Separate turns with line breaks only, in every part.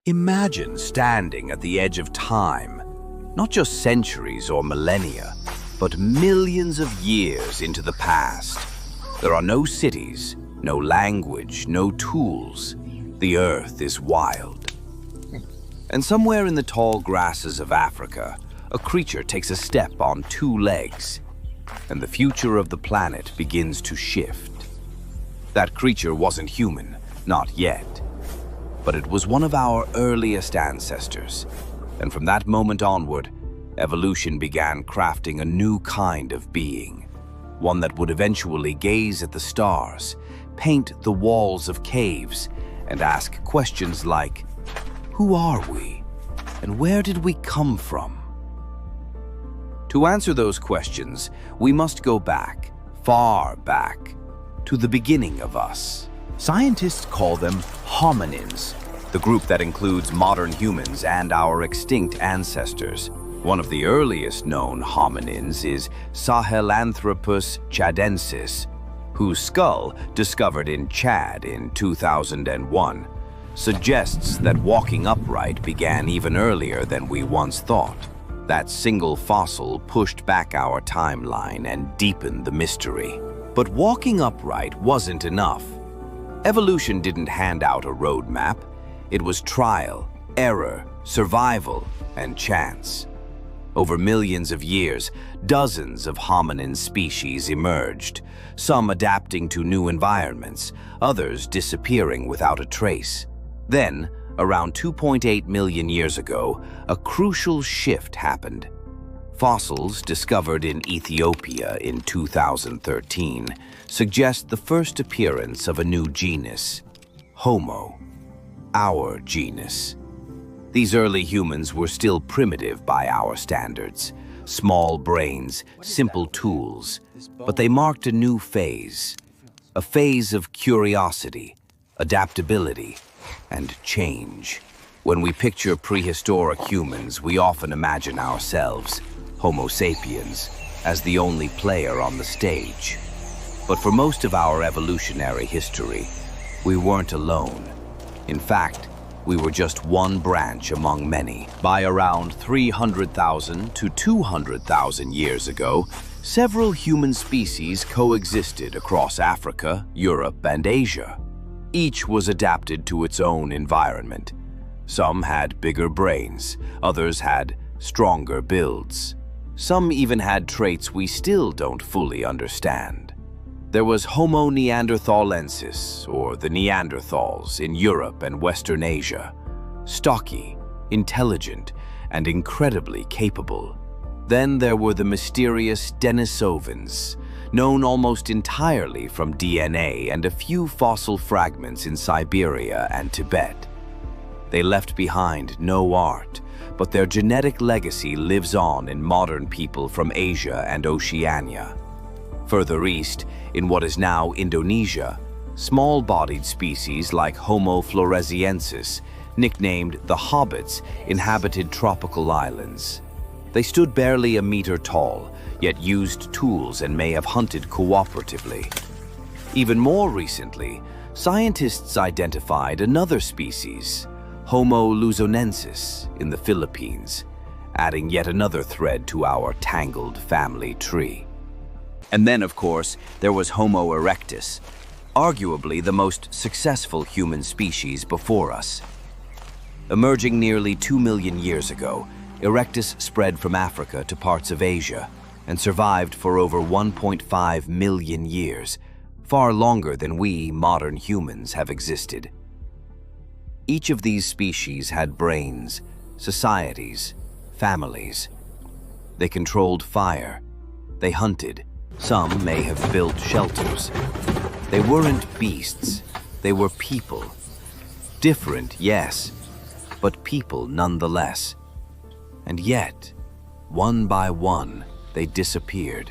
Imagine standing at the edge of time, not just centuries or millennia, but millions of years into the past. There are no cities, no language, no tools. The earth is wild. And somewhere in the tall grasses of Africa, a creature takes a step on two legs, and the future of the planet begins to shift. That creature wasn't human, not yet. But it was one of our earliest ancestors, and from that moment onward, evolution began crafting a new kind of being, one that would eventually gaze at the stars, paint the walls of caves, and ask questions like, who are we, and where did we come from? To answer those questions, we must go back, far back, to the beginning of us. Scientists call them hominins, the group that includes modern humans and our extinct ancestors. One of the earliest known hominins is Sahelanthropus chadensis, whose skull, discovered in Chad in 2001, suggests that walking upright began even earlier than we once thought. That single fossil pushed back our timeline and deepened the mystery. But walking upright wasn't enough. Evolution didn't hand out a roadmap. It was trial, error, survival, and chance. Over millions of years, dozens of hominin species emerged, some adapting to new environments, others disappearing without a trace. Then, around 2.8 million years ago, a crucial shift happened. Fossils discovered in Ethiopia in 2013 suggest the first appearance of a new genus, Homo, our genus. These early humans were still primitive by our standards, small brains, simple tools, but they marked a new phase, a phase of curiosity, adaptability, and change. When we picture prehistoric humans, we often imagine ourselves, Homo sapiens, as the only player on the stage. But for most of our evolutionary history, we weren't alone. In fact, we were just one branch among many. By around 300,000 to 200,000 years ago, several human species coexisted across Africa, Europe, and Asia. Each was adapted to its own environment. Some had bigger brains, others had stronger builds. Some even had traits we still don't fully understand. There was Homo neanderthalensis, or the Neanderthals, in Europe and Western Asia. Stocky, intelligent, and incredibly capable. Then there were the mysterious Denisovans, known almost entirely from DNA and a few fossil fragments in Siberia and Tibet. They left behind no art, but their genetic legacy lives on in modern people from Asia and Oceania. Further east, in what is now Indonesia, small-bodied species like Homo floresiensis, nicknamed the Hobbits, inhabited tropical islands. They stood barely a meter tall, yet used tools and may have hunted cooperatively. Even more recently, scientists identified another species, Homo luzonensis, in the Philippines, adding yet another thread to our tangled family tree. And then, of course, there was Homo erectus, arguably the most successful human species before us. Emerging nearly 2 million years ago, erectus spread from Africa to parts of Asia and survived for over 1.5 million years, far longer than we, modern humans, have existed. Each of these species had brains, societies, families. They controlled fire. They hunted. Some may have built shelters. They weren't beasts. They were people. Different, yes, but people nonetheless. And yet, one by one, they disappeared.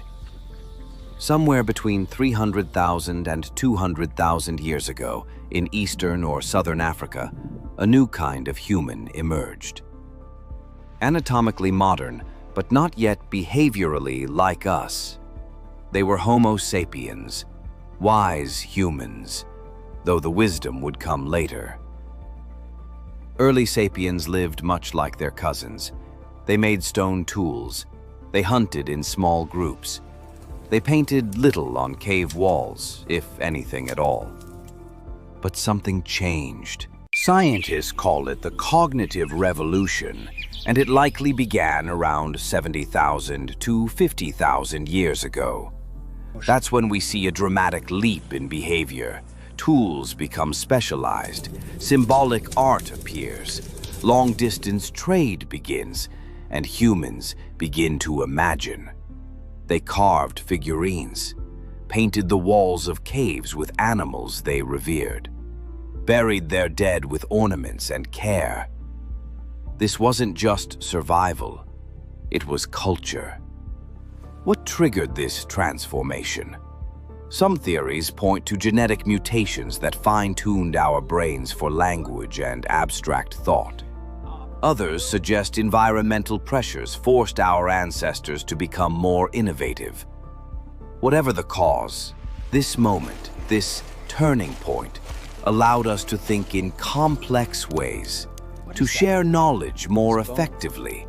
Somewhere between 300,000 and 200,000 years ago, in eastern or southern Africa, a new kind of human emerged. Anatomically modern, but not yet behaviorally like us. They were Homo sapiens, wise humans, though the wisdom would come later. Early sapiens lived much like their cousins. They made stone tools. They hunted in small groups. They painted little on cave walls, if anything at all. But something changed. Scientists call it the cognitive revolution, and it likely began around 70,000 to 50,000 years ago. That's when we see a dramatic leap in behavior. Tools become specialized, symbolic art appears, long-distance trade begins, and humans begin to imagine. They carved figurines, painted the walls of caves with animals they revered, buried their dead with ornaments and care. This wasn't just survival, it was culture. What triggered this transformation? Some theories point to genetic mutations that fine-tuned our brains for language and abstract thought. Others suggest environmental pressures forced our ancestors to become more innovative. Whatever the cause, this moment, this turning point, allowed us to think in complex ways, to share knowledge more effectively,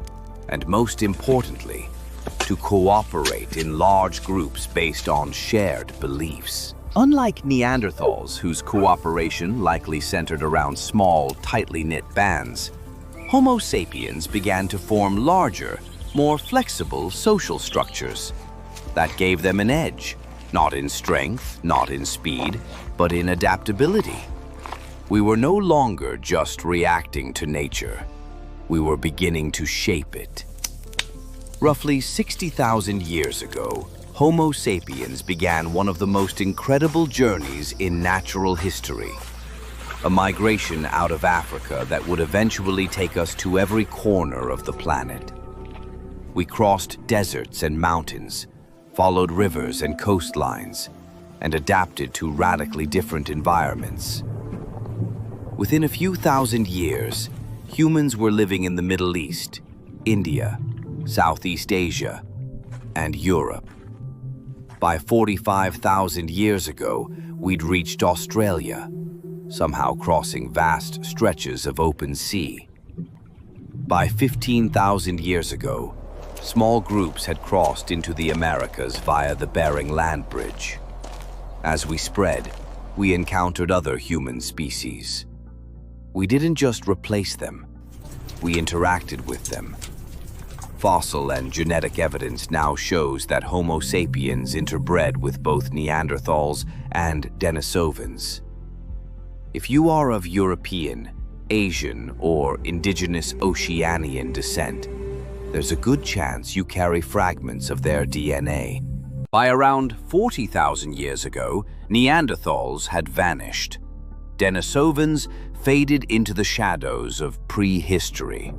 and most importantly, to cooperate in large groups based on shared beliefs. Unlike Neanderthals, whose cooperation likely centered around small, tightly knit bands, Homo sapiens began to form larger, more flexible social structures. That gave them an edge, not in strength, not in speed, but in adaptability. We were no longer just reacting to nature. We were beginning to shape it. Roughly 60,000 years ago, Homo sapiens began one of the most incredible journeys in natural history. A migration out of Africa that would eventually take us to every corner of the planet. We crossed deserts and mountains, followed rivers and coastlines, and adapted to radically different environments. Within a few thousand years, humans were living in the Middle East, India, Southeast Asia, and Europe. By 45,000 years ago, we'd reached Australia, somehow crossing vast stretches of open sea. By 15,000 years ago, small groups had crossed into the Americas via the Bering Land Bridge. As we spread, we encountered other human species. We didn't just replace them, we interacted with them. Fossil and genetic evidence now shows that Homo sapiens interbred with both Neanderthals and Denisovans. If you are of European, Asian, or indigenous Oceanian descent, there's a good chance you carry fragments of their DNA. By around 40,000 years ago, Neanderthals had vanished. Denisovans faded into the shadows of prehistory.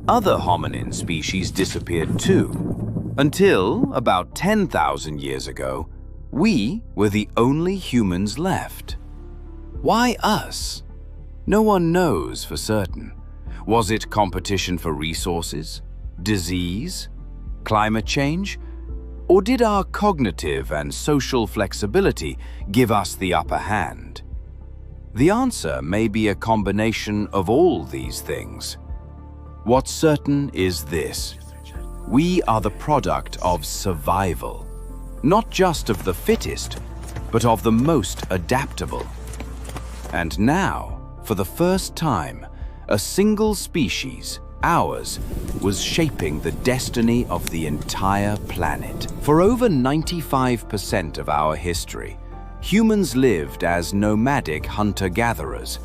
Other hominin species disappeared too, until about 10,000 years ago, we were the only humans left. Why us? No one knows for certain. Was it competition for resources? Disease? Climate change? Or did our cognitive and social flexibility give us the upper hand? The answer may be a combination of all these things. What's certain is this: we are the product of survival, not just of the fittest, but of the most adaptable. And now, for the first time, a single species, ours, was shaping the destiny of the entire planet. For over 95% of our history, humans lived as nomadic hunter-gatherers,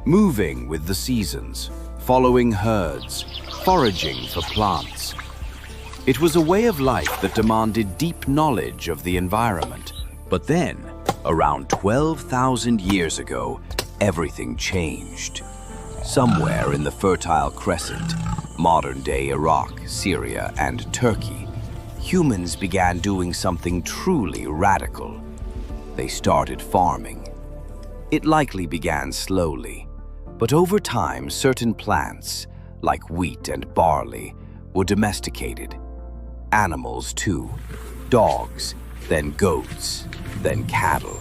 moving with the seasons, following herds, foraging for plants. It was a way of life that demanded deep knowledge of the environment. But then, around 12,000 years ago, everything changed. Somewhere in the Fertile Crescent, modern-day Iraq, Syria, and Turkey, humans began doing something truly radical. They started farming. It likely began slowly, but over time certain plants, like wheat and barley, were domesticated. Animals too, dogs, then goats, then cattle.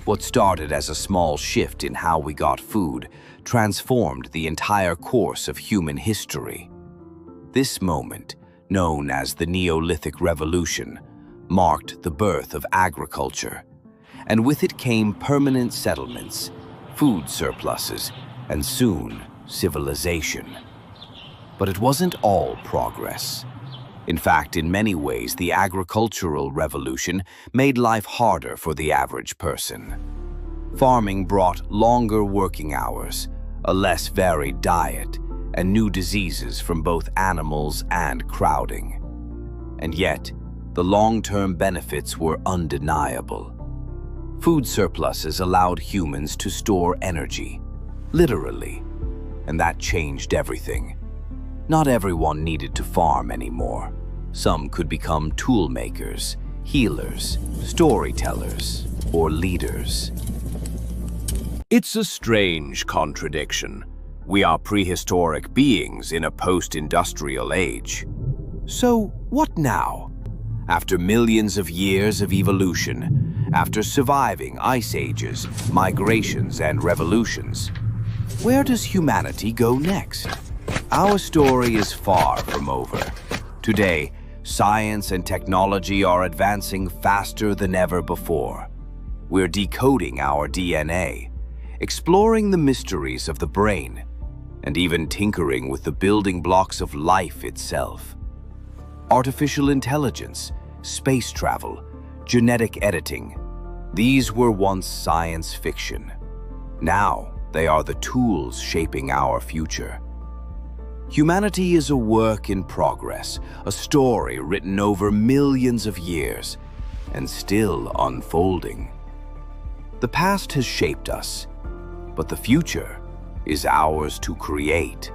What started as a small shift in how we got food transformed the entire course of human history. This moment, known as the Neolithic Revolution, marked the birth of agriculture, and with it came permanent settlements, food surpluses, and soon civilization. But it wasn't all progress. In fact, in many ways, the agricultural revolution made life harder for the average person. Farming brought longer working hours, a less varied diet, and new diseases from both animals and crowding. And yet, the long-term benefits were undeniable. Food surpluses allowed humans to store energy, literally, and that changed everything. Not everyone needed to farm anymore. Some could become tool makers, healers, storytellers, or leaders. It's a strange contradiction. We are prehistoric beings in a post-industrial age. So, what now? After millions of years of evolution, after surviving ice ages, migrations, and revolutions, where does humanity go next? Our story is far from over. Today, science and technology are advancing faster than ever before. We're decoding our DNA, exploring the mysteries of the brain, and even tinkering with the building blocks of life itself. Artificial intelligence, space travel, genetic editing, these were once science fiction. Now, they are the tools shaping our future. Humanity is a work in progress, a story written over millions of years, and still unfolding. The past has shaped us, but the future is ours to create.